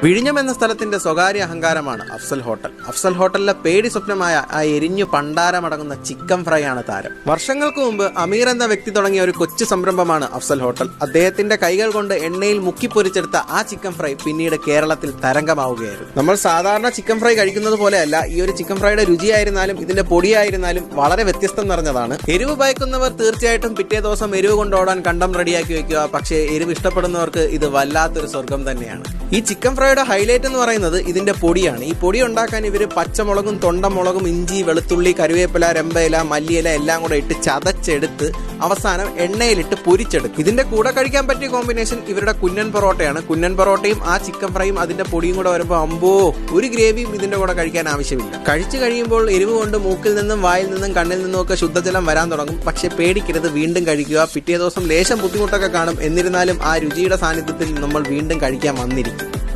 വിഴിഞ്ഞം എന്ന സ്ഥലത്തിന്റെ സ്വകാര്യ അഹങ്കാരമാണ് അഫ്സൽ ഹോട്ടൽ. അഫ്സൽ ഹോട്ടലിലെ പേടി സ്വപ്നമായ ആ എരിഞ്ഞു പണ്ടാരമടങ്ങുന്ന ചിക്കൻ ഫ്രൈ ആണ് താരം. വർഷങ്ങൾക്ക് മുമ്പ് അമീർ എന്ന വ്യക്തി തുടങ്ങിയ ഒരു കൊച്ചു സംരംഭമാണ് അഫ്സൽ ഹോട്ടൽ. അദ്ദേഹത്തിന്റെ കൈകൾ കൊണ്ട് എണ്ണയിൽ മുക്കിപ്പൊരിച്ചെടുത്ത ആ ചിക്കൻ ഫ്രൈ പിന്നീട് കേരളത്തിൽ തരംഗമാവുകയായിരുന്നു. നമ്മൾ സാധാരണ ചിക്കൻ ഫ്രൈ കഴിക്കുന്നത് പോലെയല്ല ഈ ഒരു ചിക്കൻ ഫ്രൈയുടെ രുചിയായിരുന്നാലും ഇതിന്റെ പൊടിയായിരുന്നാലും വളരെ വ്യത്യസ്തം നിറഞ്ഞതാണ്. എരിവ് ഭയക്കുന്നവർ തീർച്ചയായിട്ടും പിറ്റേ ദിവസം എരിവ് കൊണ്ടോടാൻ കണ്ടം റെഡിയാക്കി വെക്കുക. പക്ഷേ എരിവ് ഇഷ്ടപ്പെടുന്നവർക്ക് ഇത് വല്ലാത്തൊരു സ്വർഗം തന്നെയാണ്. ഈ ചിക്കൻ ഫ്രൈയുടെ ഹൈലൈറ്റ് എന്ന് പറയുന്നത് ഇതിന്റെ പൊടിയാണ്. ഈ പൊടി ഉണ്ടാക്കാൻ ഇവര് പച്ചമുളകും തൊണ്ടമുളകും ഇഞ്ചി വെളുത്തുള്ളി കരുവേപ്പില രമ്പയില മല്ലിയില എല്ലാം കൂടെ ഇട്ട് ചതച്ചെടുത്ത് അവസാനം എണ്ണയിലിട്ട് പൊരിച്ചെടുക്കും. ഇതിന്റെ കൂടെ കഴിക്കാൻ പറ്റിയ കോമ്പിനേഷൻ ഇവരുടെ കുന്നൻ പൊറോട്ടയാണ്. കുന്നൻ പൊറോട്ടയും ആ ചിക്കൻ ഫ്രൈയും അതിന്റെ പൊടിയും കൂടെ വരുമ്പോൾ അമ്പോ ഒരു ഗ്രേവിയും ഇതിന്റെ കൂടെ കഴിക്കാൻ ആവശ്യമില്ല. കഴിച്ചു കഴിയുമ്പോൾ എരിവ് കൊണ്ട് മൂക്കിൽ നിന്നും വായിൽ നിന്നും കണ്ണിൽ നിന്നും ഒക്കെ ശുദ്ധജലം വരാൻ തുടങ്ങും. പക്ഷെ പേടിക്കരുത്, വീണ്ടും കഴിക്കുക. പിറ്റേ ദിവസം ലേശം ബുദ്ധിമുട്ടൊക്കെ കാണും, എന്നിരുന്നാലും ആ രുചിയുടെ സാന്നിധ്യത്തിൽ നമ്മൾ വീണ്ടും കഴിക്കാൻ വന്നിരിക്കും.